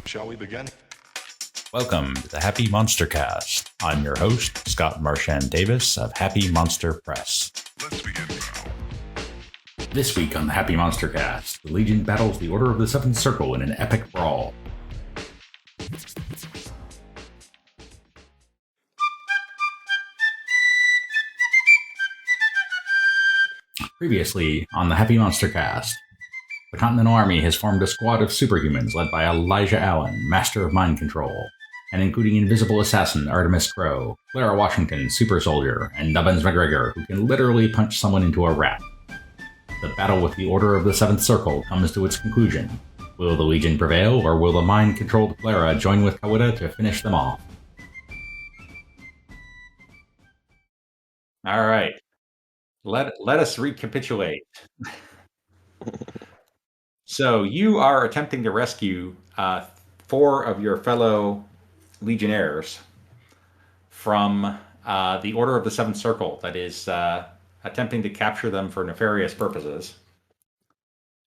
Shall we begin? Welcome to the Happy MonsterCast. I'm your host, Scott Marchand Davis of Happy Monster Press. Let's begin now. This week on the Happy MonsterCast, the Legion battles the Order of the Seventh Circle in an epic brawl. Previously on the Happy MonsterCast, the Continental Army has formed a squad of superhumans led by Elijah Allen, Master of Mind Control, and including Invisible Assassin Artemis Crow, Clara Washington, Super Soldier, and Nubbins McGregor, who can literally punch someone into a rat. The battle with the Order of the Seventh Circle comes to its conclusion. Will the Legion prevail, or will the mind-controlled Clara join with Kahwihta to finish them off? All right. Let us recapitulate. So you are attempting to rescue 4 of your fellow Legionnaires from the Order of the Seventh Circle that is attempting to capture them for nefarious purposes.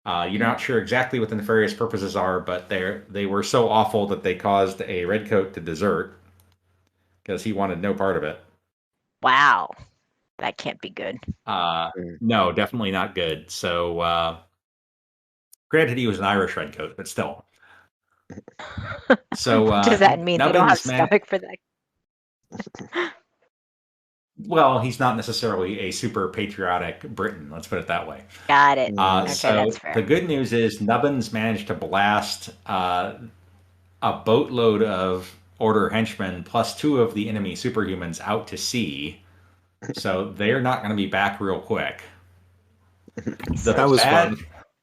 You're not sure exactly what the nefarious purposes are, but they were so awful that they caused a redcoat to desert because he wanted no part of it. Wow. That can't be good. No, definitely not good. So, granted, he was an Irish redcoat, but still. So, Does that mean they don't have Nubbins stomach for that? Well, he's not necessarily a super patriotic Briton. Let's put it that way. Got it. Okay, So that's fair. the good news is Nubbins managed to blast a boatload of Order henchmen plus 2 of the enemy superhumans out to sea. So they're not going to be back real quick. That was fun.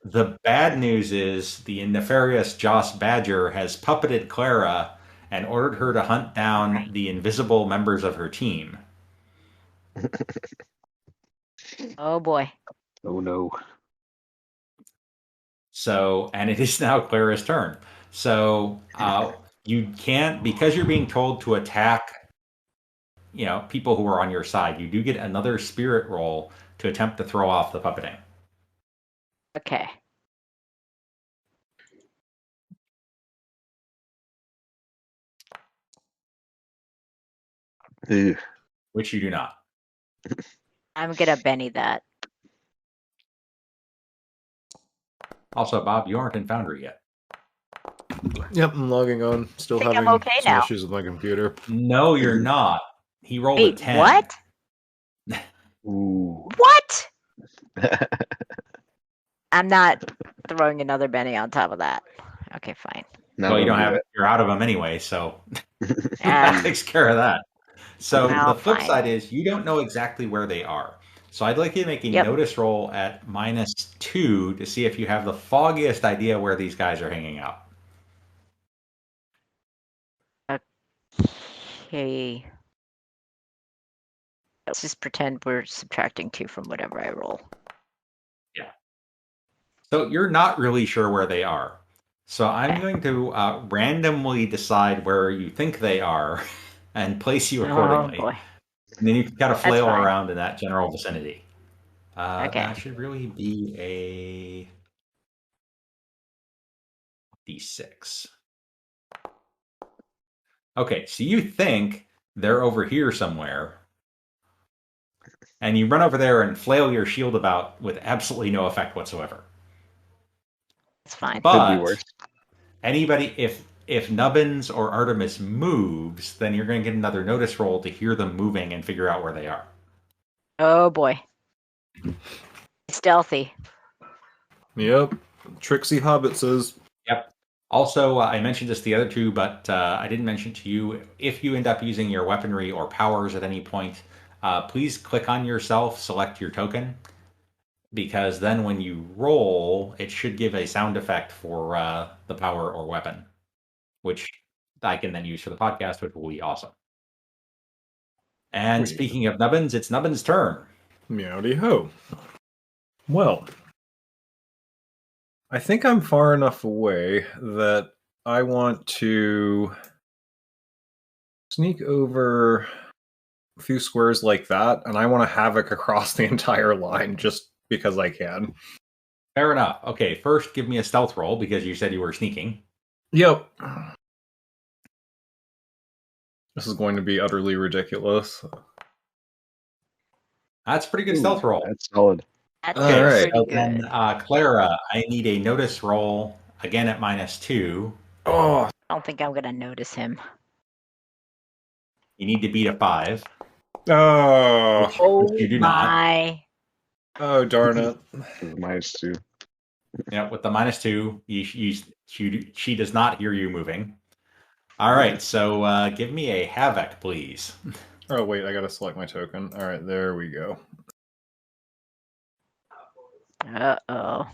The bad news is the nefarious Joss Badger has puppeted Clara and ordered her to hunt down the invisible members of her team. Oh boy. Oh no. So, and it is now Clara's turn. So you can't, because you're being told to attack, people who are on your side, you do get another spirit roll to attempt to throw off the puppeting. Okay. Ew. Which you do not. I'm gonna Benny that. Also, Bob, you aren't in Foundry yet. Yep, I'm logging on. Still Think I'm having okay some now. issues with my computer. No, you're not. He rolled a Wait, 10. what? Ooh. What? I'm not throwing another Benny on top of that. Okay, fine. No, Well, you don't do have it. it. You're out of them anyway, so that Ah, takes care of that. So Well, the flip fine. side is you don't know exactly where they are. So I'd like you to make a Yep. notice roll at -2 to see if you have the foggiest idea where these guys are hanging out. okay. Let's just pretend we're subtracting 2 from whatever I roll. So you're not really sure where they are. So I'm Okay. going to randomly decide where you think they are and place you accordingly. Oh boy. And then you can kind of That's flail fine. around in that general vicinity. Okay. That should really be a D6. Okay, so you think they're over here somewhere. And you run over there and flail your shield about with absolutely no effect whatsoever. It's fine. But Could be worse. anybody, if Nubbins or Artemis moves, then you're going to get another notice roll to hear them moving and figure out where they are. Oh boy. Stealthy. Yep. Trixie Hobbit says. Yep. Also, I mentioned this to the other 2, but I didn't mention to you, if you end up using your weaponry or powers at any point, please click on yourself, select your token, because then when you roll, it should give a sound effect for the power or weapon, which I can then use for the podcast, which will be awesome. And Sweet. speaking of Nubbins, it's Nubbins' turn. Meowdy ho. Well, I think I'm far enough away that I want to sneak over a few squares like that, and I want to havoc across the entire line just because I can. Fair enough. Okay, first give me a stealth roll because you said you were sneaking. Yep. This is going to be utterly ridiculous. That's a pretty good Ooh, stealth roll. That's solid. That's Okay, All right. pretty so good. then, Clara, I need a notice roll again at -2. Oh, I don't think I'm gonna notice him. You need to beat a 5. oh, Which you do not. my! oh, darn it! -2. Yeah, with the -2, she does not hear you moving. All right, so give me a havoc, please. Oh wait, I gotta select my token. All right, there we go. Uh-oh.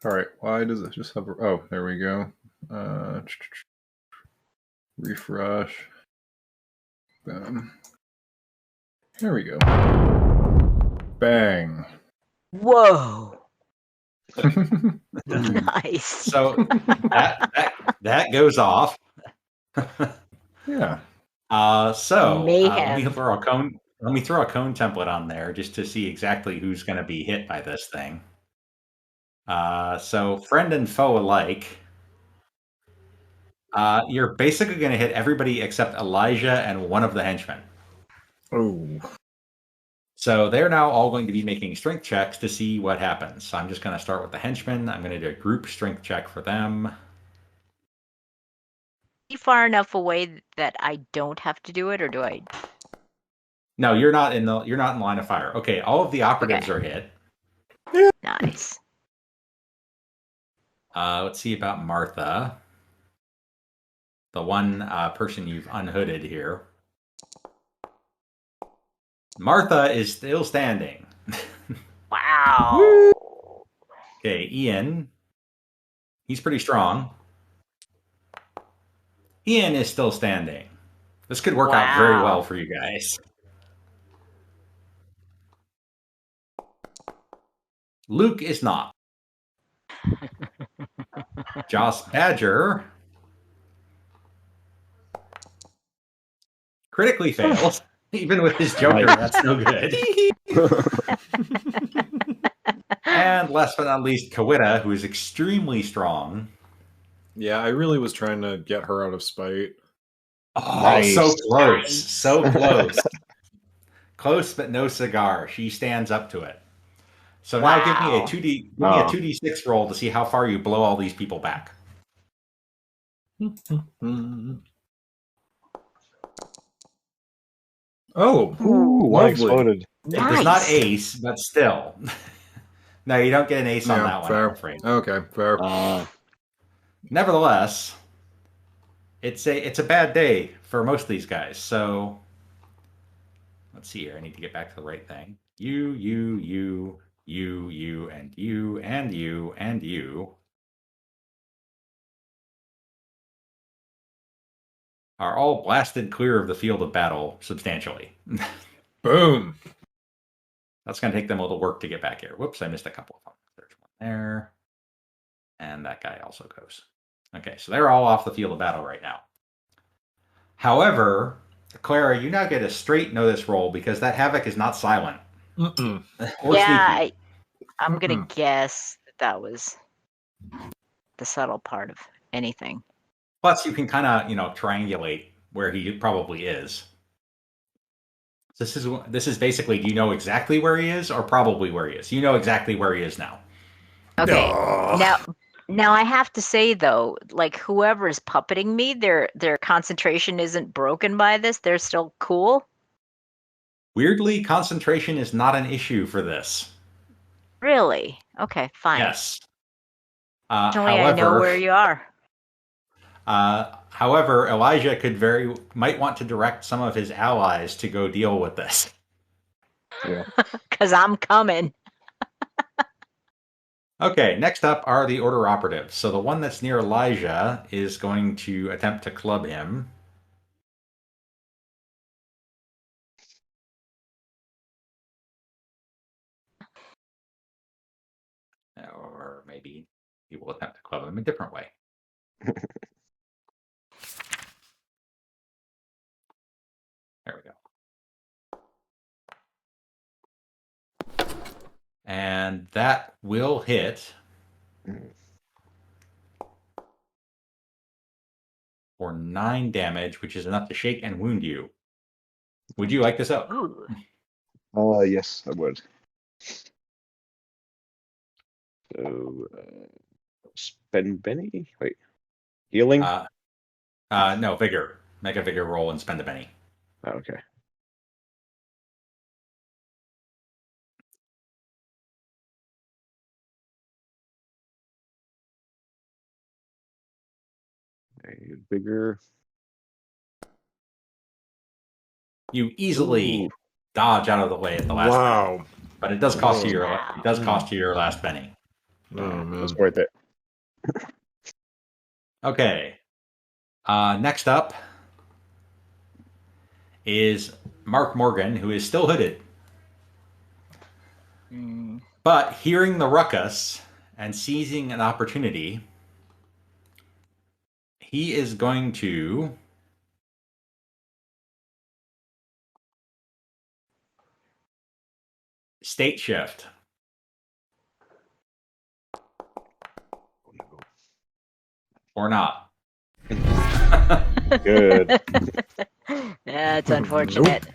All right, why does it just have? Oh, there we go. Refresh. Boom. There we go. Bang. Whoa! Nice. So that goes off. Yeah. Let Mayhem. me throw a cone. Let me throw a cone template on there just to see exactly who's going to be hit by this thing. So friend and foe alike. You're basically going to hit everybody except Elijah and one of the henchmen. Oh. So they're now all going to be making strength checks to see what happens. So I'm just going to start with the henchmen. I'm going to do a group strength check for them. Be far enough away that I don't have to do it, or do I? No, you're not in line of fire. Okay, all of the operatives are hit. Nice. Let's see about Martha, the one person you've unhooded here. Martha is still standing. Wow. Okay, Ian. He's pretty strong. Ian is still standing. This could work out very well for you guys. Luke is not. Joss Badger critically fails. Even with his Joker, that's no good. And last but not least, Kahwihta, who is extremely strong. Yeah, I really was trying to get her out of spite. Oh, Nice. so close. So close. Close, but no cigar. She stands up to it. So now give me a 2d6 roll to see how far you blow all these people back. Oh, Ooh, one lovely. exploded. It does not ace, but still. No, you don't get an ace on that one, fair. I'm afraid. Okay, fair. Nevertheless, it's a bad day for most of these guys. So let's see here. I need to get back to the right thing. You, and you, and you, and you, and you are all blasted clear of the field of battle substantially. Boom. That's going to take them a little work to get back here. Whoops, I missed a couple of them. There's one there. And that guy also goes. Okay, so they're all off the field of battle right now. However, Clara, you now get a straight notice roll because that Havoc is not silent. Or sneaky. I'm going to guess that was the subtle part of anything. Plus, you can kind of, triangulate where he probably is. This is basically, do you know exactly where he is or probably where he is? You know exactly where he is now. Okay. Now I have to say though, like whoever's puppeting me, their concentration isn't broken by this. They're still cool. Weirdly, concentration is not an issue for this. Really? Okay, fine. Yes. Actually, I know where you are. However, Elijah might want to direct some of his allies to go deal with this. Yeah. Because I'm coming. Okay, next up are the order operatives. So the one that's near Elijah is going to attempt to club him. Or maybe he will attempt to club him a different way. There we go. And that will hit for 9 damage, which is enough to shake and wound you. Would you like this up? Ooh. Yes, I would. So, spend Benny? Wait. Healing? No, vigor. Make a vigor roll and spend a penny. Oh, okay. A bigger. You easily Ooh. dodge out of the way at the last penny, Wow. but it does cost you Wow. your last penny. Oh, man. It's worth it. Okay. Next up is Mark Morgan, who is still hooded. Mm. But hearing the ruckus and seizing an opportunity, he is going to state shift. Or not. Good. That's unfortunate.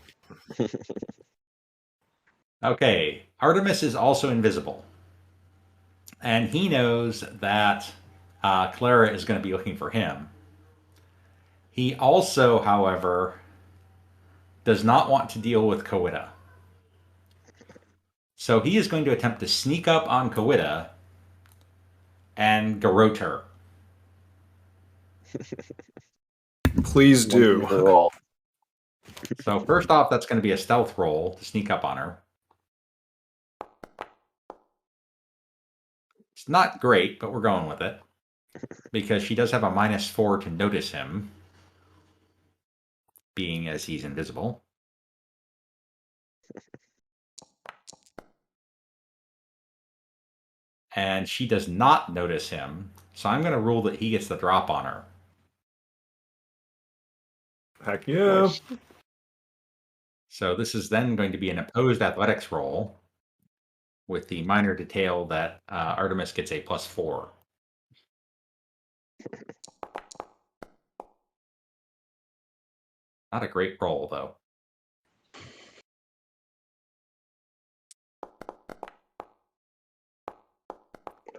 Okay, Artemis is also invisible. And he knows that Clara is going to be looking for him. He also, however, does not want to deal with Kahwihta. So he is going to attempt to sneak up on Kahwihta and garrote her. Please do. Wonderful roll. So first off, that's going to be a stealth roll to sneak up on her. It's not great, but we're going with it. Because she does have a -4 to notice him, being as he's invisible. And she does not notice him, so I'm going to rule that he gets the drop on her. Heck yeah. Nice. So this is then going to be an opposed athletics roll with the minor detail that Artemis gets a +4. Not a great roll, though.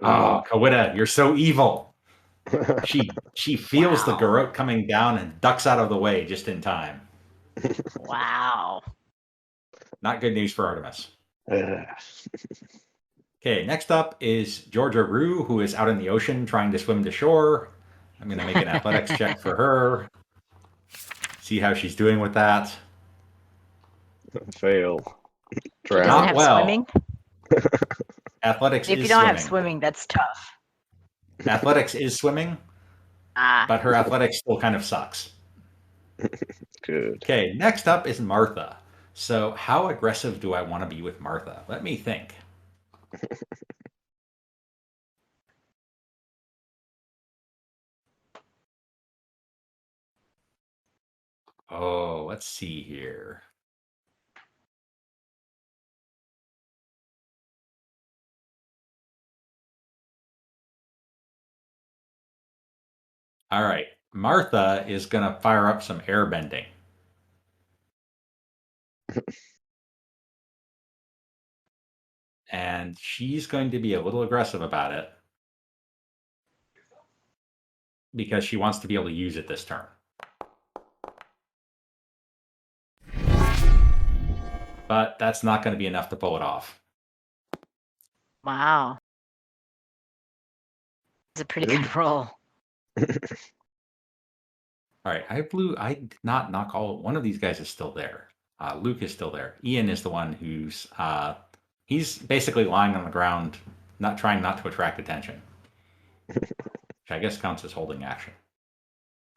Oh, Kahwihta, you're so evil. She feels the Wow. garrote coming down and ducks out of the way just in time. Wow. Not good news for Artemis. Ugh. Okay, next up is Georgia Rue, who is out in the ocean trying to swim to shore. I'm going to make an athletics check for her. See how she's doing with that. Fail. Doesn't Drown. Not have well. swimming. Athletics If is you don't swimming. have swimming, that's tough. Athletics is swimming, Ah. but her athletics still kind of sucks. Good. Okay, next up is Martha. So how aggressive do I want to be with Martha? Let me think. Oh, let's see here. All right. Martha is going to fire up some air bending. And she's going to be a little aggressive about it because she wants to be able to use it this turn. But that's not going to be enough to pull it off. Wow. It's a pretty good roll. All right, I did not knock all. One of these guys is still there. Luke is still there. Ian is the one who's he's basically lying on the ground, not to attract attention, which I guess counts as holding action.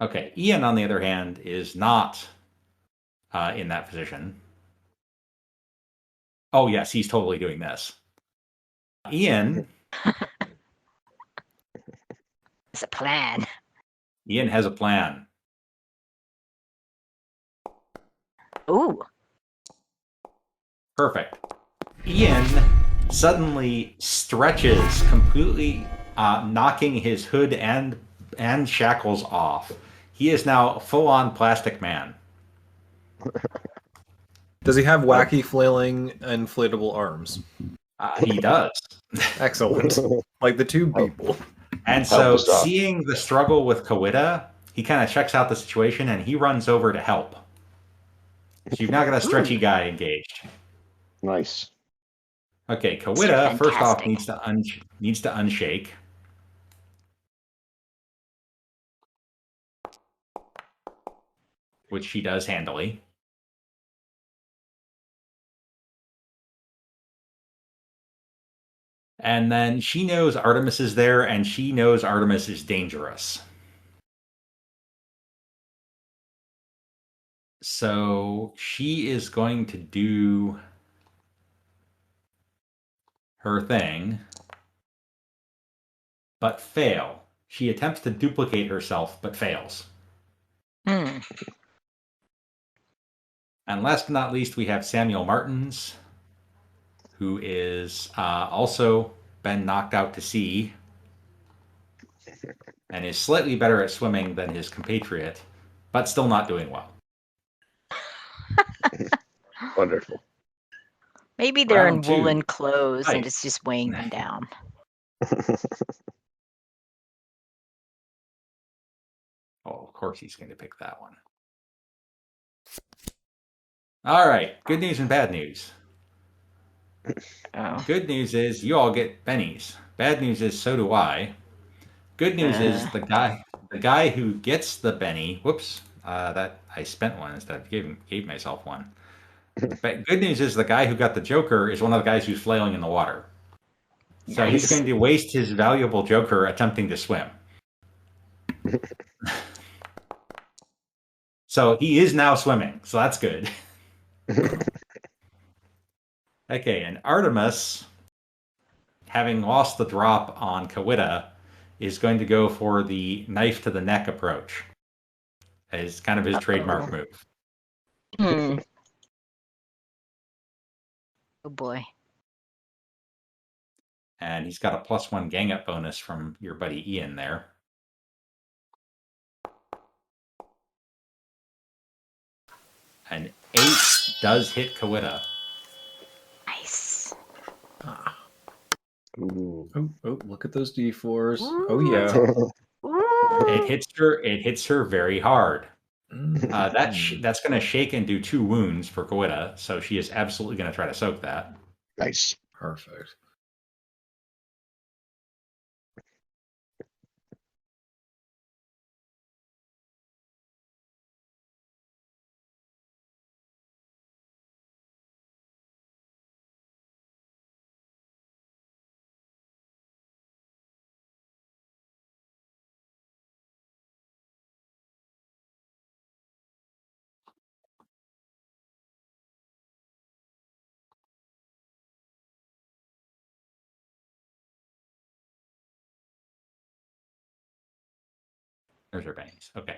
Okay, Ian on the other hand is not in that position. Oh yes, he's totally doing this. Ian It's a plan. Ian has a plan. Ooh. Perfect. Ian suddenly stretches completely, knocking his hood and shackles off. He is now a full-on plastic man. Does he have wacky flailing inflatable arms? He does. Excellent. Like the two people. And Help so, us out. seeing the struggle with Kahwihta, he kind of checks out the situation and he runs over to help. So you've now got a stretchy guy engaged. Nice. Okay, Mr. Kahwihta first off Fantastic. needs to unshake. Which she does handily. And then she knows Artemis is there, and she knows Artemis is dangerous. So she is going to do her thing, but fail. She attempts to duplicate herself, but fails. Hmm. And last but not least, we have Samuel Martins, who is also been knocked out to sea and is slightly better at swimming than his compatriot, but still not doing well. Wonderful. Maybe they're Round in two. woolen clothes Right. and it's just weighing them down. Oh, of course he's going to pick that one. All right, good news and bad news. Oh. Good news is you all get bennies. Bad news is so do I. Good news is the guy who gets the benny. Whoops, that I spent one instead of gave myself one. But good news is the guy who got the Joker is one of the guys who's flailing in the water. So he's Nice. going to waste his valuable Joker attempting to swim. So he is now swimming. So that's good. Okay, and Artemis, having lost the drop on Kahwihta, is going to go for the knife to the neck approach. It's kind of his trademark move. Hmm. Oh boy. And he's got a +1 gang up bonus from your buddy Ian there. An 8 does hit Kahwihta. Nice. Ooh. Oh, look at those D4s. Oh yeah. It hits her very hard. Mm. That's going to shake and do 2 wounds for Kahwihta, so she is absolutely going to try to soak that. Nice. Perfect. There's her bangs. Okay.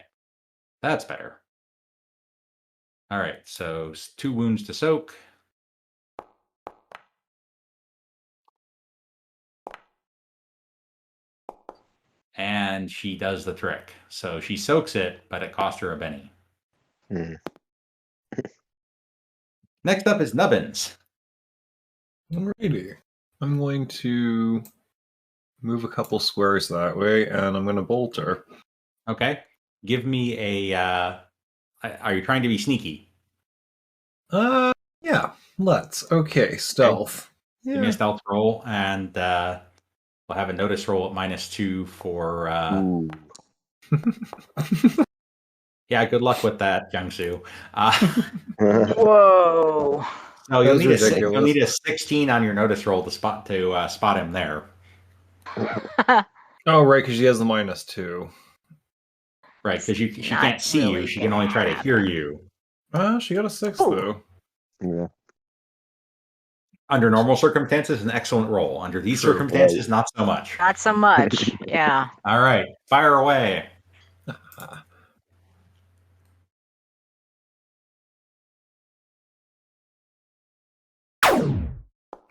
That's better. All right, so 2 wounds to soak. And she does the trick. So she soaks it, but it cost her a Benny. Hmm. Next up is Nubbins. Alrighty. I'm going to move a couple squares that way, and I'm going to bolt her. Okay. Give me a... are you trying to be sneaky? Yeah, let's. Okay, stealth. Give me a stealth roll, and we'll have a notice roll at -2 for... Ooh. Yeah, good luck with that, Jung Soo. Whoa. No, you'll That's ridiculous. need a 16 on your notice roll to spot him there. Oh, right, because she has the -2. Right, because she Not can't see really you. She can only try to hear you. She got a 6, Oh. though. Yeah. Under normal circumstances, an excellent roll. Under these True. circumstances, not so much. Not so much. Yeah. All right, fire away.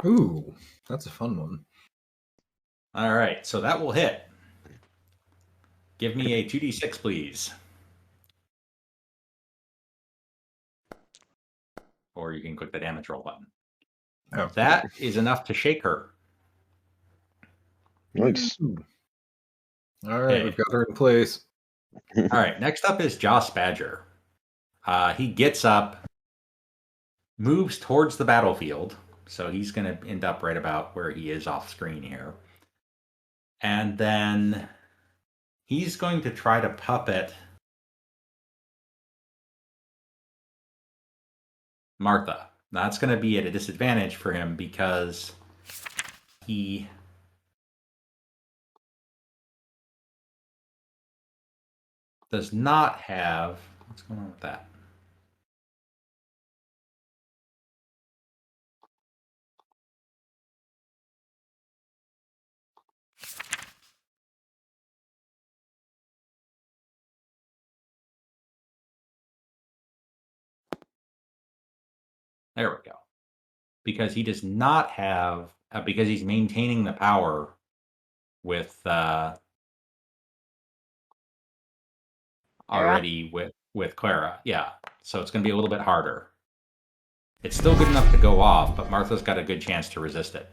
Ooh, that's a fun one. All right, so that will hit. Give me a 2d6, please. Or you can click the damage roll button. Oh, That is enough to shake her. Nice. Ooh. All right, Okay. we've got her in place. All right, next up is Joss Badger. He gets up, moves towards the battlefield. So he's going to end up right about where he is off screen here. And then he's going to try to puppet Martha. That's going to be at a disadvantage for him because he does not have... What's going on with that? There we go. Because he does not have... because he's maintaining the power with... already with Clara. Yeah. So it's going to be a little bit harder. It's still good enough to go off, but Martha's got a good chance to resist it.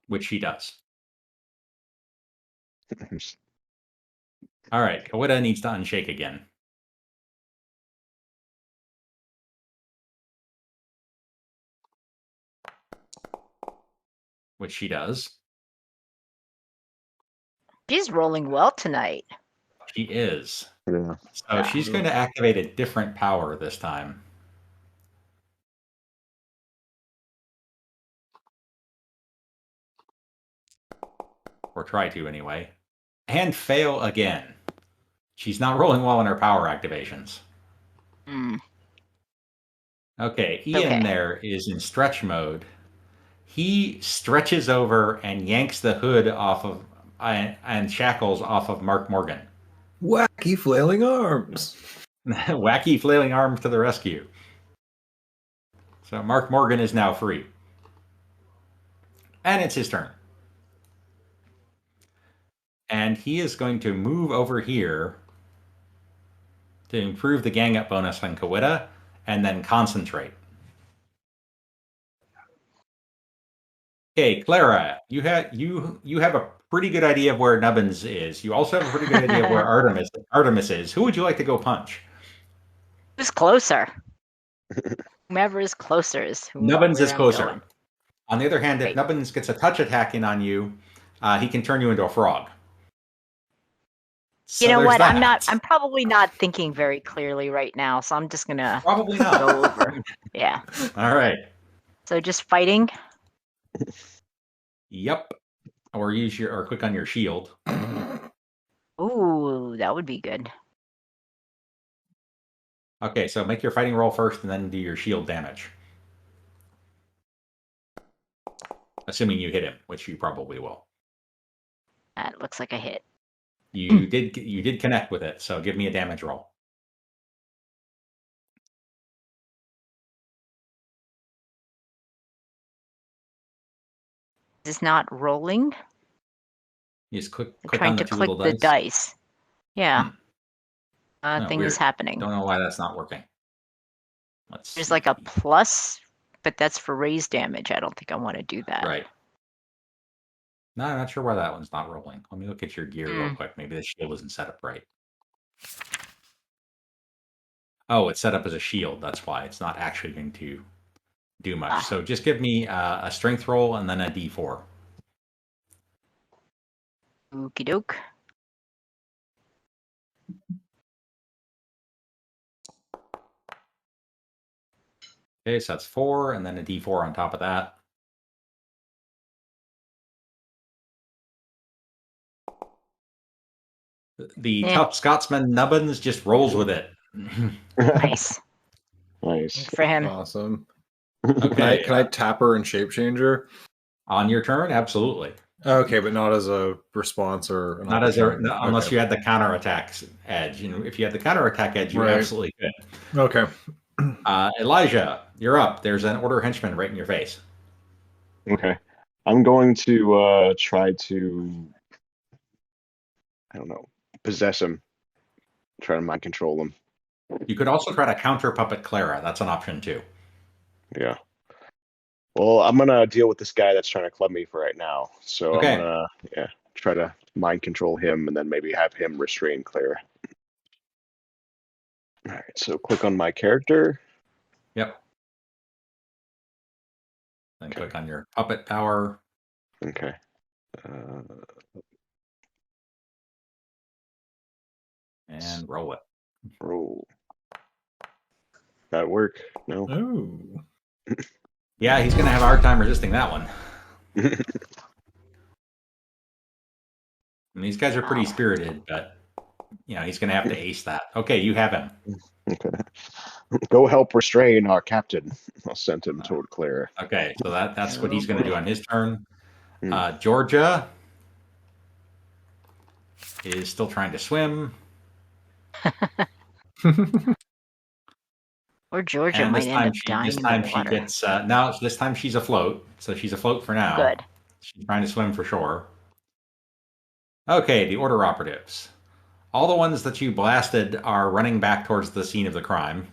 Which she does. All right. Kahwihta needs to unshake again. Which she does. She's rolling well tonight. She is. Yeah. So she's going to activate a different power this time. Or try to, anyway. And fail again. She's not rolling well on her power activations. Okay, Ian there is in stretch mode. He stretches over and yanks the hood off of... and shackles off of Mark Morgan. Wacky flailing arms. Wacky flailing arms to the rescue. So Mark Morgan is now free. And it's his turn. And he is going to move over here to improve the gang up bonus on Kahwihta and then concentrate. Okay, Clara, you have a pretty good idea of where Nubbins is. You also have a pretty good idea of where Artemis is. Who would you like to go punch? Who's closer? Whomever is closer is Nubbins is I'm closer. going. On the other hand, if Nubbins gets a touch attack in on you, he can turn you into a frog. So You know what? that. I'm probably not thinking very clearly right now, so I'm just gonna Probably not. go over. Yeah. All right. So just fighting. Yep. Or click on your shield. Ooh, that would be good. Okay, so make your fighting roll first and then do your shield damage. Assuming you hit him, which you probably will. That looks like a hit. You did connect with it, so give me a damage roll. Is this not rolling? You just click Trying on the to two click little the dice. dice. Yeah. No, Thing weird. is happening. Don't know why that's not working. There's see. like a plus, but that's for raised damage. I don't think I want to do that. Right. No, I'm not sure why that one's not rolling. Let me look at your gear real quick. Maybe the shield isn't set up right. Oh, it's set up as a shield. That's why it's not actually going to do much. So just give me a strength roll and then a d4. Okie doke. Okay, so that's 4, and then a d4 on top of that. The tough Scotsman Nubbins just rolls with it. Nice. Nice. Good for him. Awesome. Okay. Can I tap her and shape change her? On your turn? Absolutely. Okay, but not as a response or an Not as a opportunity. unless Okay. you had the counterattack edge. And if you had the counterattack edge, you Right. absolutely could. Okay. Elijah, you're up. There's an order henchman right in your face. Okay. I'm going to try to, I don't know, possess him. Try to mind control him. You could also try to counter puppet Clara. That's an option too. Yeah. Well, I'm gonna deal with this guy that's trying to club me for right now. So Okay. I'm gonna try to mind control him and then maybe have him restrain Clara. All right. So click on my character. Yep. Then click on your puppet power. Okay. And roll it. Roll. That work? No. Oh. Yeah, he's going to have a hard time resisting that one. And these guys are pretty spirited, but he's going to have to ace that. Okay, you have him. Okay. Go help restrain our captain. I'll send him toward Clara. Okay, so that's what he's going to do on his turn. Hmm. Georgia is still trying to swim. Or Georgia And might end up dying this in time the she water. gets now. This time she's afloat, so she's afloat for now. Good. She's trying to swim for shore. Okay, the order operatives. All the ones that you blasted are running back towards the scene of the crime.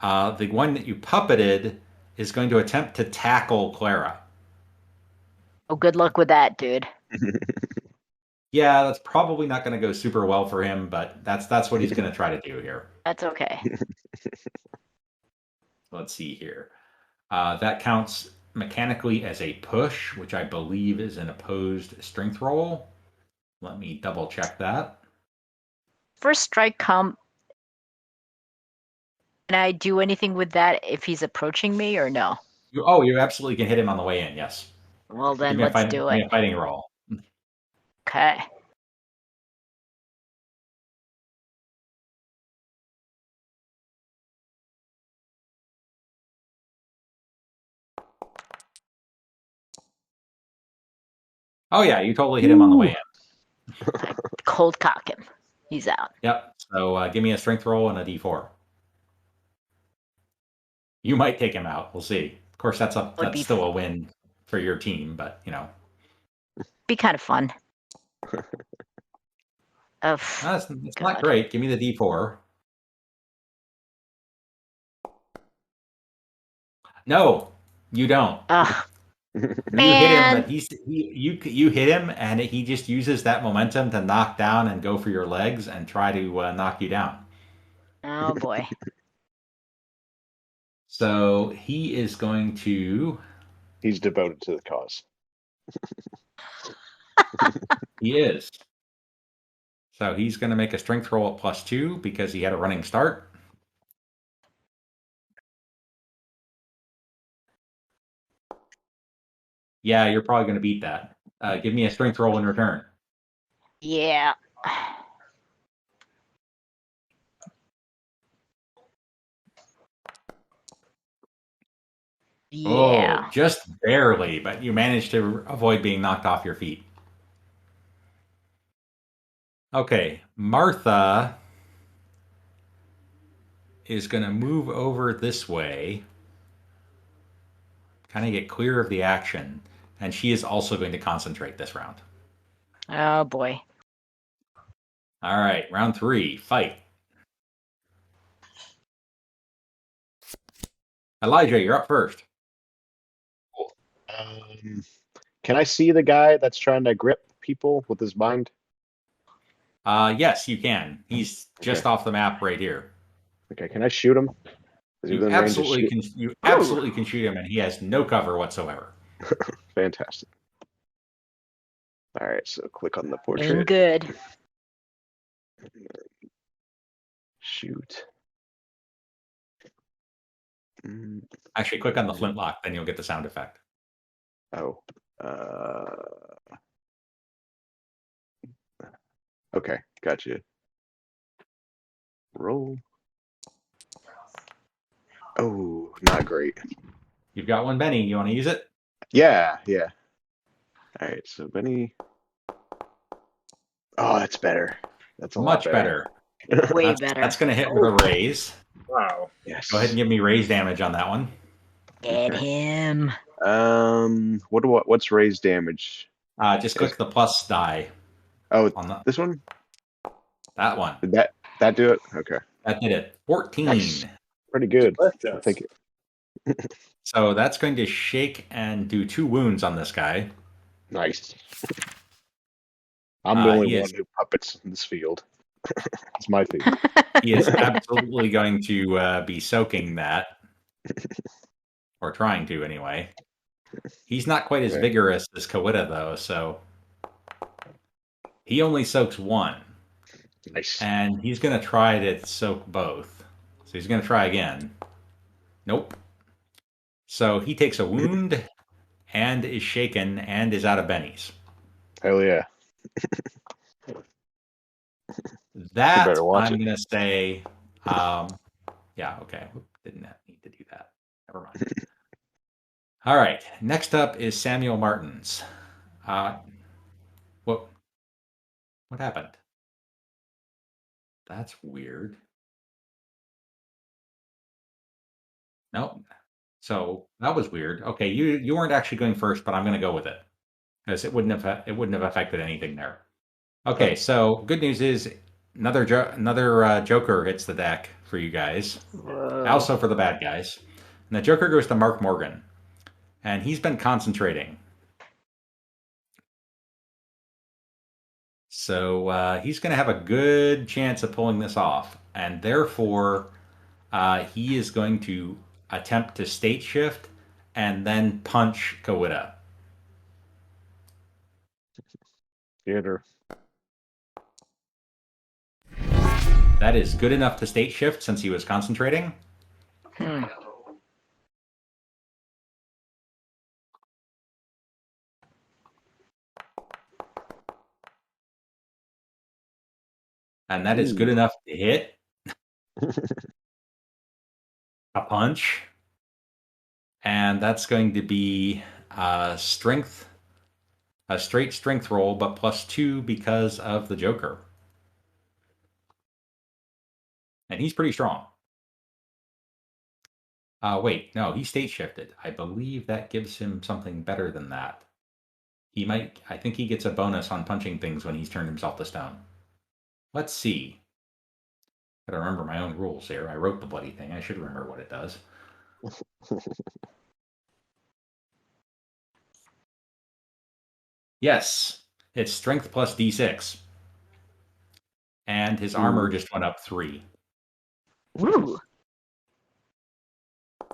The one that you puppeted is going to attempt to tackle Clara. Oh, good luck with that, dude. Yeah, that's probably not going to go super well for him, but that's what he's going to try to do here. That's okay. Let's see here. That counts mechanically as a push, which I believe is an opposed strength roll. Let me double check that. First strike come. Can I do anything with that if he's approaching me or no? You absolutely can hit him on the way in, yes. Well, then Give me let's do give me it. a fighting roll. Okay. Oh, yeah, you totally hit him on the way in. Cold cock him. He's out. Yep. So give me a strength roll and a d4. You might take him out. We'll see. Of course, that's still a win for your team, but Be kind of fun. it's not great. Give me the d4. No, you don't. You hit him, but you hit him, and he just uses that momentum to knock down and go for your legs and try to knock you down. Oh boy. So he is going to. He's devoted to the cause. He is. So he's going to make a strength roll at +2 because he had a running start. Yeah, you're probably going to beat that. Give me a strength roll in return. Yeah. Yeah. Oh, just barely, but you managed to avoid being knocked off your feet. Okay, Martha is going to move over this way, kind of get clear of the action, and she is also going to concentrate this round. Oh boy. All right, round 3, fight. Elijah, you're up first. Can I see the guy that's trying to grip people with his mind? Yes, you can. He's just off the map right here. Okay, can I shoot him? You absolutely can. You absolutely can shoot him, and he has no cover whatsoever. Fantastic. All right, so click on the portrait. Aim good. Shoot. Actually, click on the flintlock, then you'll get the sound effect. Oh. Okay, gotcha. Roll. Oh, not great. You've got one, Benny. You want to use it? Yeah. All right, so Benny. Oh, that's better. That's a lot Much better. Way That's, better. That's going to hit with a raise. Wow. Yes. Go ahead and give me raise damage on that one. Get him. What's raised damage? Just click the plus die Oh, on this one? that one. Did that do it? Okay. That did it. 14. Nice. Pretty good. Delicious. Thank you. So that's going to shake and do 2 wounds on this guy. Nice. I'm the only he one is- who puppets in this field. It's my field. He is absolutely going to be soaking that. Or trying to, anyway. He's not quite as Okay. vigorous as Kahwihta, though, so he only soaks 1. Nice. And he's going to try to soak both. So he's going to try again. Nope. So he takes a wound and is shaken and is out of bennies. Hell yeah. That, better watch I'm it. going to say, yeah, okay. Didn't need to do that. Never mind. All right. Next up is Samuel Martins. What happened? That's weird. Nope. So that was weird. Okay, you weren't actually going first, but I'm going to go with it because it wouldn't have affected anything there. Okay, so good news is another Joker hits the deck for you guys. Whoa. Also for the bad guys. And the Joker goes to Mark Morgan. And he's been concentrating. So he's going to have a good chance of pulling this off. And therefore, he is going to attempt to state shift and then punch Kahwihta. Theater. That is good enough to state shift since he was concentrating. Hmm. And that is good enough to hit a punch. And that's going to be strength, a straight strength roll, but +2 because of the Joker. And he's pretty strong. Wait, no, he state shifted. I believe that gives him something better than that. I think he gets a bonus on punching things when he's turned himself to stone. Let's see. Gotta remember my own rules here. I wrote the bloody thing. I should remember what it does. Yes, it's strength plus d6. And his armor just went up 3. Ooh.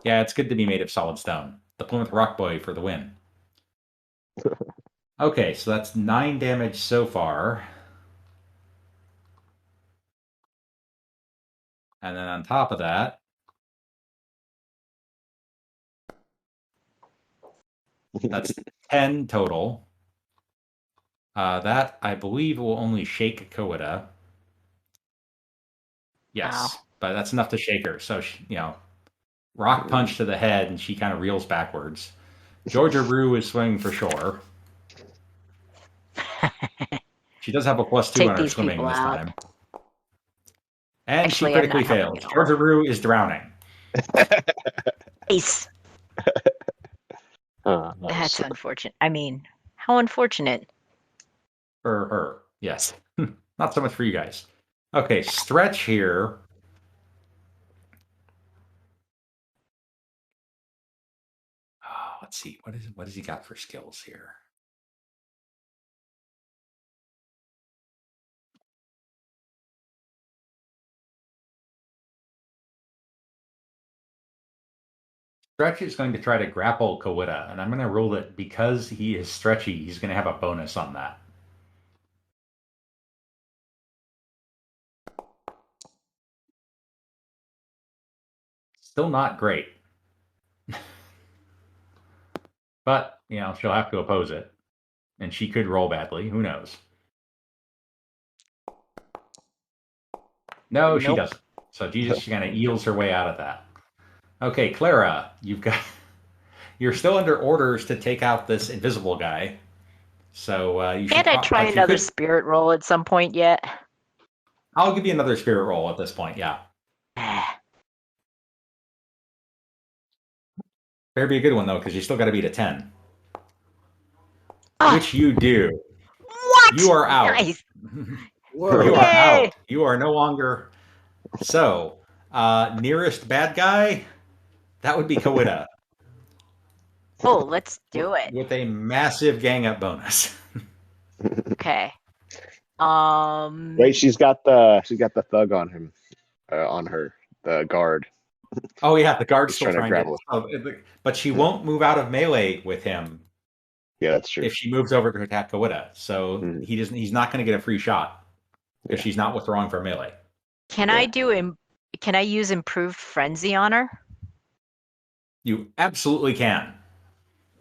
Yeah, it's good to be made of solid stone. The Plymouth Rock Boy for the win. Okay, so that's 9 damage so far. And then on top of that, that's 10 total. That, I believe, will only shake Kahwihta. Yes, Wow. but that's enough to shake her. So, rock punch to the head, and she kind of reels backwards. Georgia Rue is swinging for shore. She does have a +2 Take on her these swimming people this out. time. And Actually, she I'm critically not helping fails. at all. Georgia Rue is drowning. Ace. Nice. That's unfortunate. I mean, how unfortunate. For her, yes. Not so much for you guys. Okay, Stretch here. Oh, let's see. What has he got for skills here? Stretch is going to try to grapple Kahwihta, and I'm going to rule that because he is stretchy, he's going to have a bonus on that. Still not great. But, she'll have to oppose it. And she could roll badly. Who knows? No, she Nope. doesn't. So she kind of eels her way out of that. Okay, Clara, you're still under orders to take out this invisible guy. So you should. Can't I try but you another could- spirit roll at some point yet? I'll give you another spirit roll at this point. Yeah, better be a good one though, because you still got to beat a 10, Ah, which you do. what? You are out. Nice. Whoa. You are Yay! out. You are no longer. So, nearest bad guy, that would be Kahwihta Oh, let's do it. with a massive gang up bonus. Okay. Wait, she's got the thug on him, on her, the guard. Oh yeah, the guard's He's still trying to trying grapple. but she won't move out of melee with him Yeah, that's true. if she moves over to attack Kahwihta. So Mhm. he's not going to get a free shot because Yeah. she's not withdrawing from melee. Can Yeah. I do can I use improved frenzy on her? You absolutely can.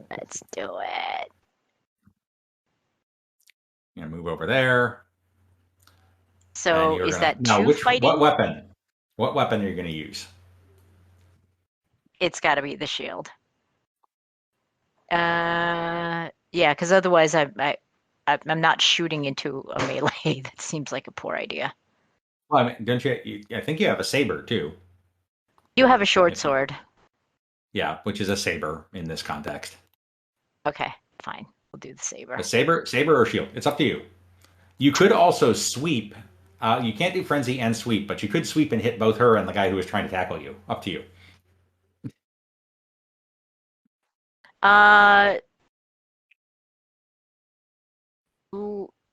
Let's do it. You're gonna move over there. and So you're is gonna, that now, two fighting? what weapon? What weapon are you going to use? It's got to be the shield. Yeah, because otherwise I'm not shooting into a melee. That seems like a poor idea. Well, I mean, don't you? I think you have a saber too. You have a short sword. Yeah, which is a saber in this context. Okay, fine. We'll do the saber. A saber or shield. It's up to you. You could also sweep. You can't do frenzy and sweep, but you could sweep and hit both her and the guy who was trying to tackle you. Up to you.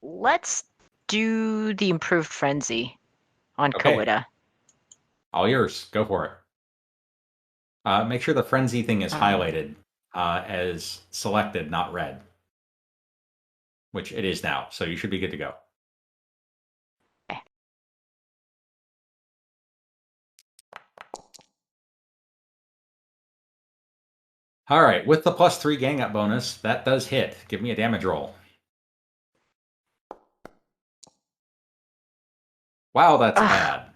Let's do the improved frenzy on Okay. Kahwihta. All yours. Go for it. Make sure the frenzy thing is highlighted as selected, not red. Which it is now, so you should be good to go. Okay. All right, with the +3 gang up bonus, that does hit. Give me a damage roll. Wow, that's Ugh. bad.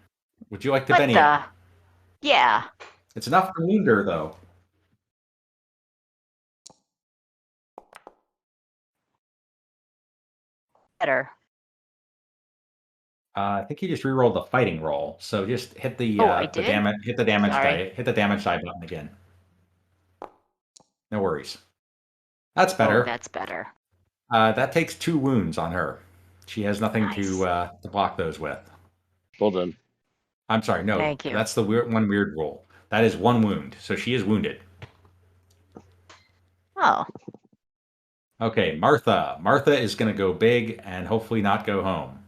Would you like to What Benny the? it? Yeah. It's enough to wound her, though. Better. I think you just re-rolled the fighting roll, so just hit the I the did? damage. Hit the damage Sorry. die. Hit the damage die button again. No worries. That's better. Oh, that's better. That takes 2 wounds on her. She has nothing Nice. to block those with. Well done. I'm sorry, no. Thank you. That's the weird roll. That is 1 wound, so she is wounded. Oh. Okay, Martha. Martha is going to go big and hopefully not go home.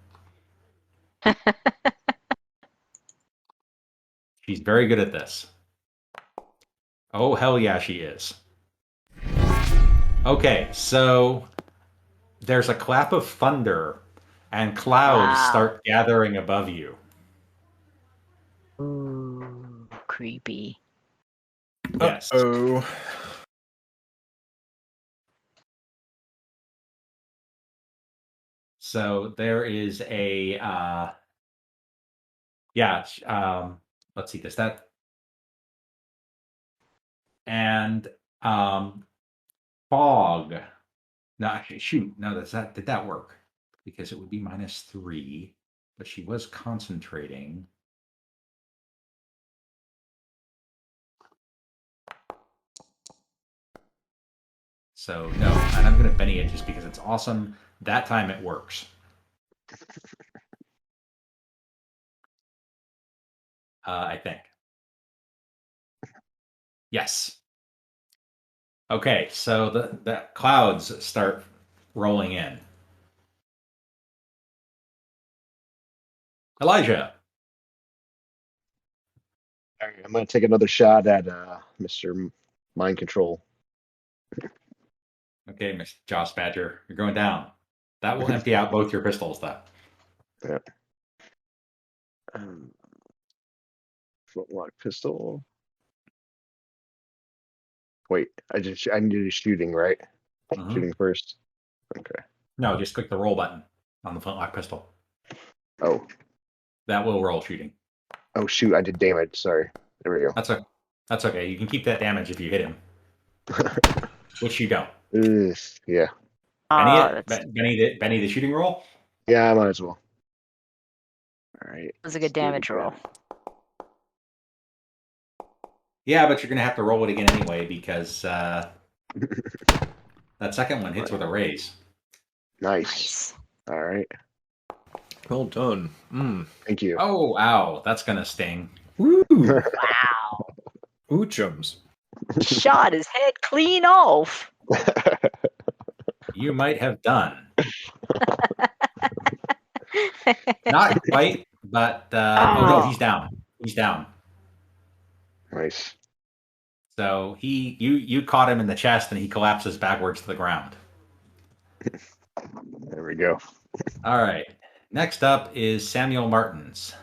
She's very good at this. Oh, hell yeah, she is. Okay, so there's a clap of thunder and clouds Wow. start gathering above you. Ooh, creepy. Yes. Oh. So there is a let's see, does that and fog. No, actually, shoot, no, did that work? Because it would be -3, but she was concentrating. So no, and I'm gonna Benny it just because it's awesome. That time it works. I think. Yes. Okay, so the clouds start rolling in. Elijah. All right, I'm gonna take another shot at Mr. Mind Control. Okay, Miss Joss Badger, you're going down. That will empty out both your pistols, though. Yeah. Flintlock pistol. Wait, I need to do shooting, right? Mhm. Shooting first. Okay. No, just click the roll button on the flintlock pistol. Oh. That will roll shooting. Oh shoot! I did damage. Sorry. There we go. That's okay. You can keep that damage if you hit him, which you don't. Yeah. Benny, the shooting roll. Yeah, I might as well. All right. That was a good damage roll. Yeah, but you're gonna have to roll it again anyway because that second one hits with a raise. Nice. All right. Well done. Thank you. Oh, wow, that's gonna sting. Woo! Wow. Oochums. Shot his head clean off. You might have done. Not quite, but oh no, he's down. He's down. Nice. So you caught him in the chest, and he collapses backwards to the ground. There we go. All right. Next up is Samuel Martins.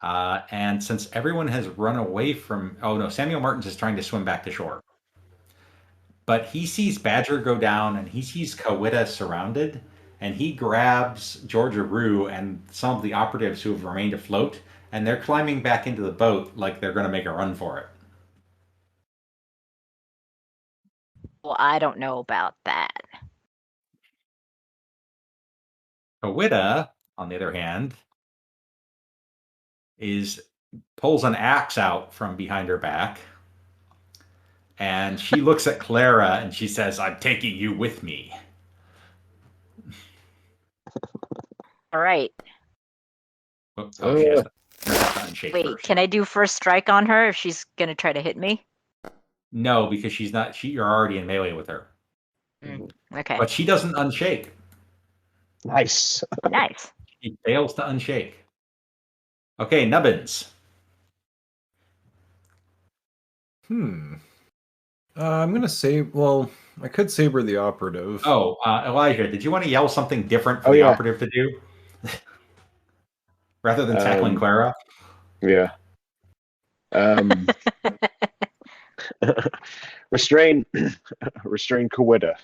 And since everyone has run away from... Oh, no. Samuel Martins is trying to swim back to shore. But he sees Badger go down, and he sees Kahwihta surrounded, and he grabs Georgia Rue and some of the operatives who have remained afloat, and they're climbing back into the boat like they're going to make a run for it. Well, I don't know about that. Kahwihta, on the other hand, pulls an axe out from behind her back, and she looks at Clara and she says, "I'm taking you with me." All right. She has to unshake Wait, first. can I do first strike on her if she's gonna try to hit me? No, because she's not. You're already in melee with her. Okay. But she doesn't unshake. Nice. Nice. She fails to unshake. Okay, Nubbins. I'm gonna say. Well, I could saber the operative. Oh, Elijah, did you want to yell something different for Oh, the yeah. operative to do? Rather than tackling Clara? Yeah. Restrain Kahwihta.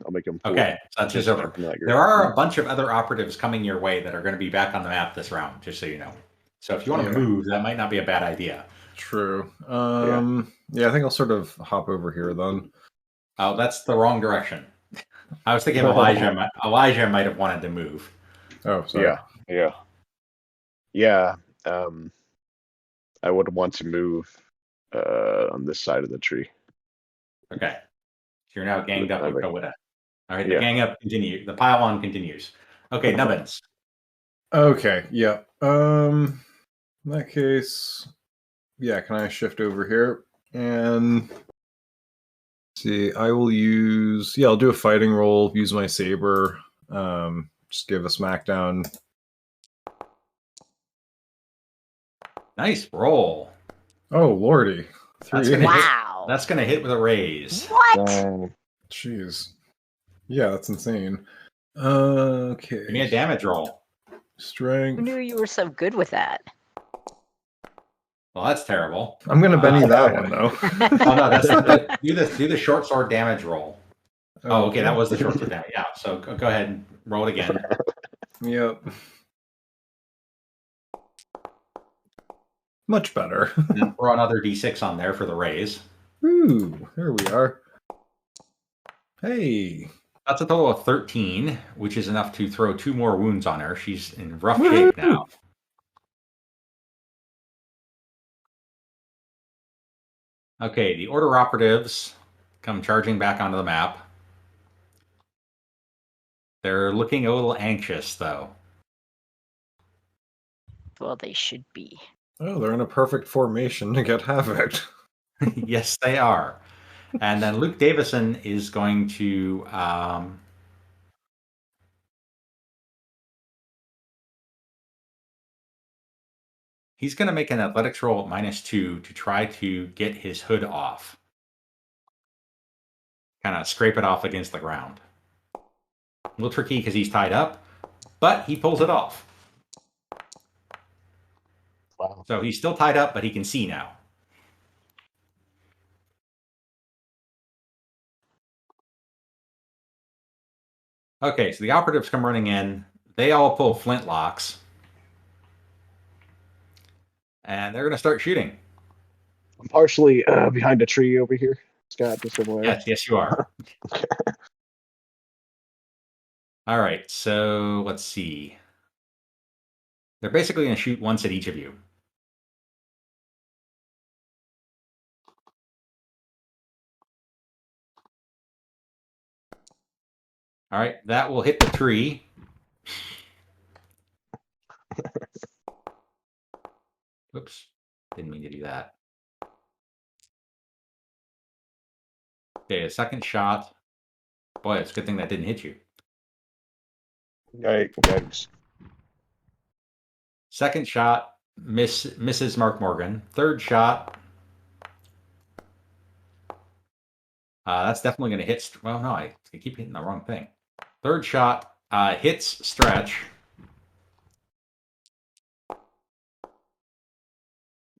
I'll make him. Okay, so that's just over. There are a bunch of other operatives coming your way that are going to be back on the map this round, just so you know. So if you want to move, that might not be a bad idea. True. Yeah, I think I'll sort of hop over here then. Oh, that's the wrong direction. I was thinking Elijah. Elijah might have wanted to move. Oh, sorry. Yeah. I would want to move on this side of the tree. Okay. So you're now ganged up with Kahwihta. All right, the Yeah. gang up continues. The pile on continues. Okay, Nubbins. Okay, yeah. In that case, yeah, can I shift over here? And see, I will use I'll do a fighting roll, use my saber, just give a smackdown. Nice roll. Oh lordy. That's 3. gonna Wow. That's going to hit with a raise. What? Jeez. Yeah, that's insane. Okay. Give me a damage roll. Who Strength. knew you were so good with that? Well, that's terrible. I'm gonna Benny that one though. Oh no, do the short sword damage roll. Oh, okay, that was the short sword damage. Yeah, so go ahead and roll it again. Yep. Much better. And throw another d6 on there for the raise. Ooh, there we are. Hey. That's a total of 13, which is enough to throw 2 more wounds on her. She's in rough shape now. Okay, the order operatives come charging back onto the map. They're looking a little anxious, though. Well, they should be. Oh, they're in a perfect formation to get havoc. Yes, they are. And then Luke Davison is going to he's going to make an athletics roll at -2 to try to get his hood off. Kind of scrape it off against the ground. A little tricky because he's tied up, but he pulls it off. Wow. So he's still tied up, but he can see now. Okay, so the operatives come running in. They all pull flintlocks. And they're going to start shooting. I'm partially behind a tree over here. Scott, just somewhere? Yes, you are. All right, so let's see. They're basically going to shoot once at each of you. All right, that will hit the tree. Oops, didn't mean to do that. Okay, a second shot. Boy, it's a good thing that didn't hit you. Yikes. Second shot, misses Mark Morgan. Third shot, that's definitely going to hit. Well, no, I keep hitting the wrong thing. Third shot hits Stretch.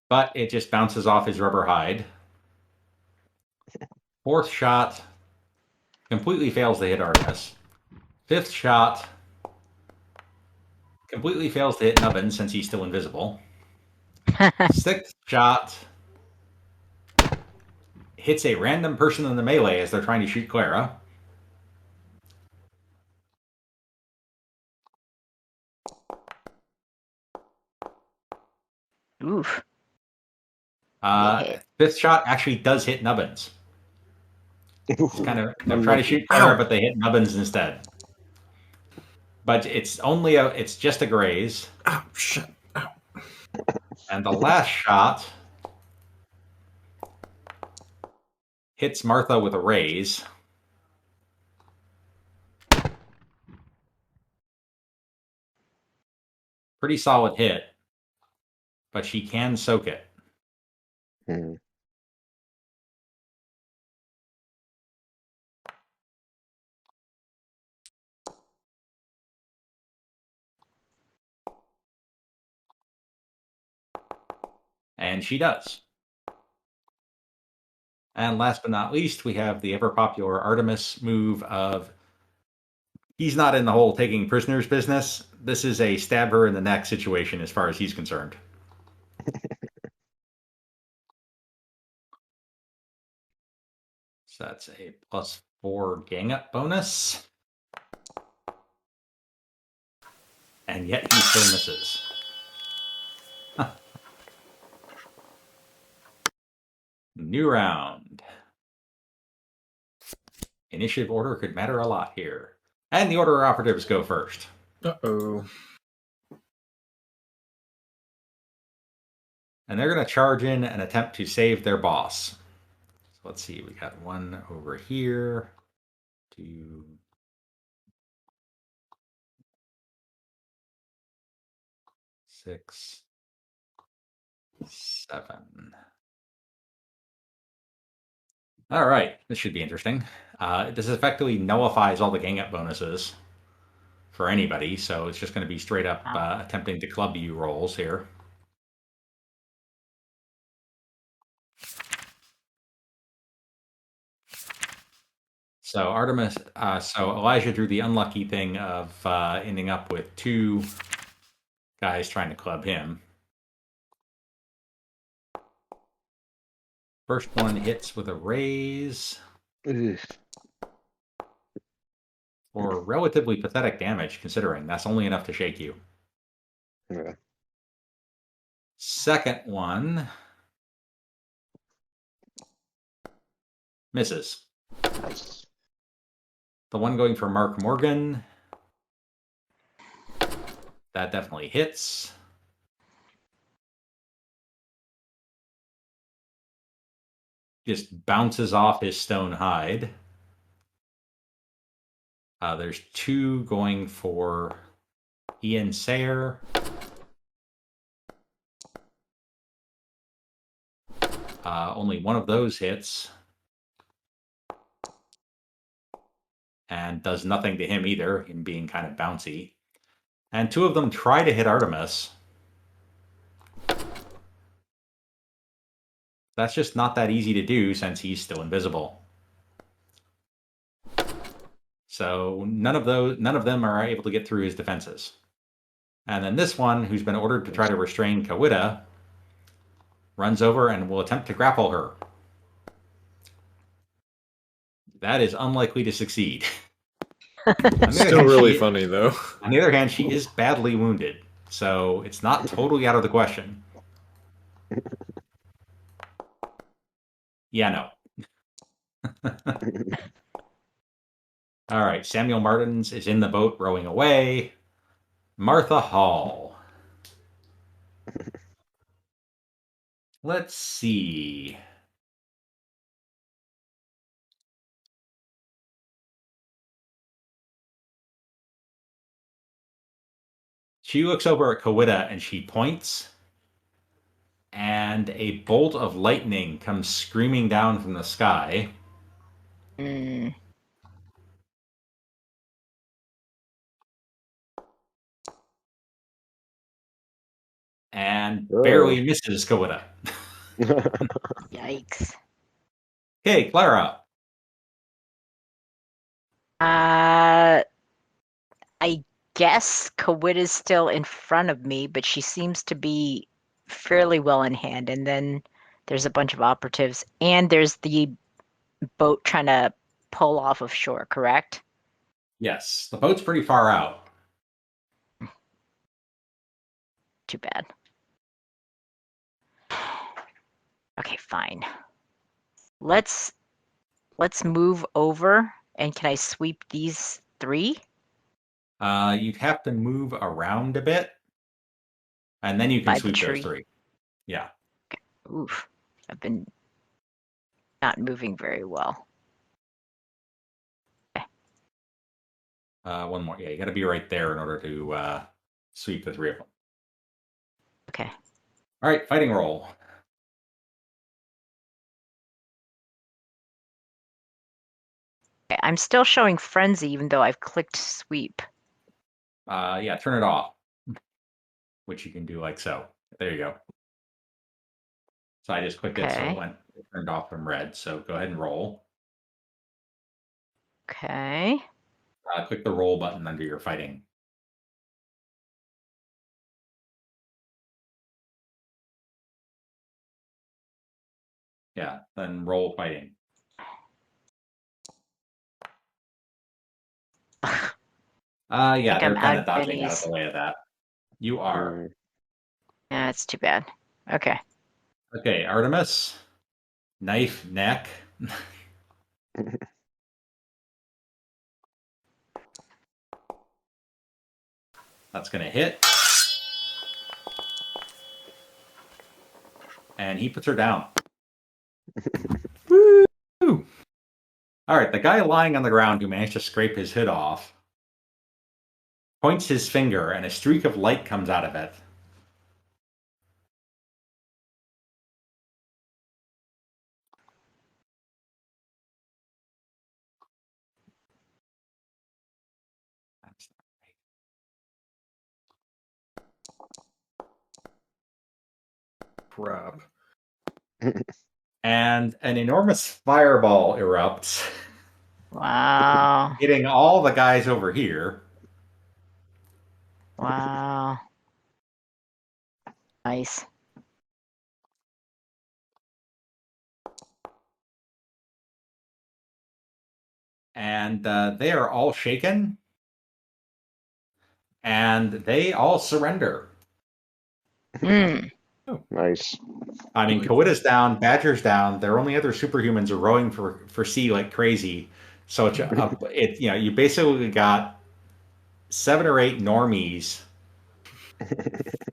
But it just bounces off his rubber hide. Fourth shot completely fails to hit Artemis. Fifth shot completely fails to hit Nubbin since he's still invisible. Sixth shot hits a random person in the melee as they're trying to shoot Clara. Oof. Fifth shot actually does hit Nubbins. It's kind of they're I'm trying to lucky. shoot Clara, but they hit Nubbins instead. But it's just a graze. Oh, shit. Ow. And the last shot hits Martha with a raise. Pretty solid hit, but she can soak it. Hmm. And she does. And last but not least, we have the ever popular Artemis move of he's not in the whole taking prisoners business. This is a stab her in the neck situation as far as he's concerned. So that's a +4 gang up bonus. And yet he still misses. New round. Initiative order could matter a lot here. And the order operatives go first. Uh-oh. And they're going to charge in and attempt to save their boss. So let's see, we got one over here. 2, 6, 7. All right, this should be interesting. This effectively nullifies all the gang up bonuses for anybody, so it's just going to be straight up attempting to club you rolls here. So Artemis, so Elijah drew the unlucky thing of ending up with 2 guys trying to club him. First one hits with a raise Ugh. for relatively pathetic damage, considering that's only enough to shake you. Yeah. Second one misses. Nice. The one going for Mark Morgan, that definitely hits. Just bounces off his stone hide. There's 2 going for Ian Sayer. Only one of those hits. And does nothing to him either, him being kind of bouncy. And 2 of them try to hit Artemis. That's just not that easy to do since he's still invisible. So none of them are able to get through his defenses. And then this one, who's been ordered to try to restrain Kahwihta, runs over and will attempt to grapple her. That is unlikely to succeed. Still really funny, though. On the other hand, she is badly wounded, so it's not totally out of the question. Yeah, no. All right, Samuel Martins is in the boat rowing away. Martha Hall. Let's see. She looks over at Kahwihta and she points, and a bolt of lightning comes screaming down from the sky. Mm. And barely misses Kahwihta. Yikes. Okay, Clara. I guess Kahwihta's still in front of me, but she seems to be fairly well in hand. And then there's a bunch of operatives, and there's the boat trying to pull off of shore, correct? Yes, the boat's pretty far out. Too bad. Okay, fine. Let's move over, and can I sweep these 3? You'd have to move around a bit, and then you can By the sweep tree. those 3. Yeah. Oof. I've been not moving very well. One more. Yeah, you got to be right there in order to sweep the 3 of them. Okay. All right, fighting roll. Okay, I'm still showing frenzy even though I've clicked sweep. Yeah, turn it off, which you can do like so. There you go. So I just clicked it, so Okay. it turned off from red. So go ahead and roll. Okay. Click the roll button under your fighting. Yeah, then roll fighting. Yeah, they're I'm kind out of dodging out of bennies. the way of that. You are. Yeah, it's too bad. Okay. Okay, Artemis. Knife neck. That's going to hit. And he puts her down. Woo! All right, the guy lying on the ground who managed to scrape his hood off points his finger, and a streak of light comes out of it. That's Crap. and an enormous fireball erupts, Wow. hitting all the guys over here. Wow. Nice. And they are all shaken. And they all surrender. Mm. Nice. I mean, Kahwihta's down, Badger's down. Their only other superhumans are rowing for sea like crazy. So it's you basically got 7 or 8 normies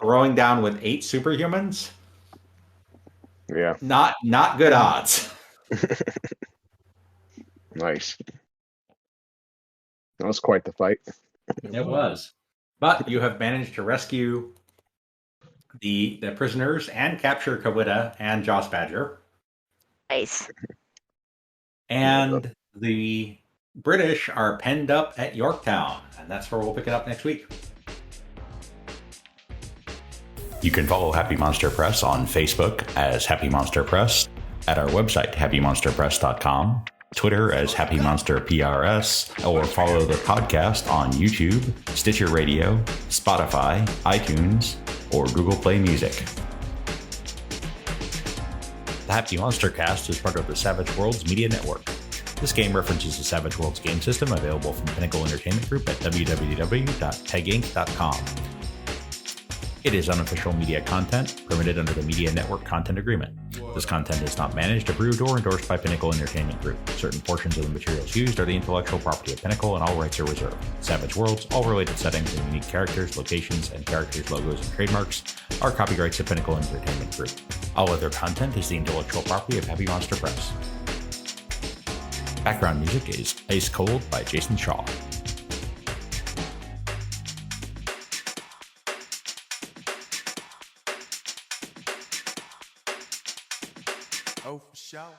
rowing down with 8 superhumans. Yeah. Not good odds. Nice. That was quite the fight. It was. But you have managed to rescue the prisoners and capture Kahwihta and Joss Badger. Nice. And the British are penned up at Yorktown. And that's where we'll pick it up next week. You can follow Happy Monster Press on Facebook as Happy Monster Press, at our website, happymonsterpress.com, Twitter as Happy Monster PRS, or follow the podcast on YouTube, Stitcher Radio, Spotify, iTunes, or Google Play Music. The Happy MonsterCast is part of the Savage Worlds Media Network. This game references the Savage Worlds game system available from Pinnacle Entertainment Group at www.peginc.com. It is unofficial media content permitted under the Media Network Content Agreement. This content is not managed, approved, or endorsed by Pinnacle Entertainment Group. Certain portions of the materials used are the intellectual property of Pinnacle and all rights are reserved. Savage Worlds, all related settings and unique characters, locations, and characters' logos and trademarks are copyrights of Pinnacle Entertainment Group. All other content is the intellectual property of Happy Monster Press. Background music is Ice Cold by Jason Shaw. Oh, for sure.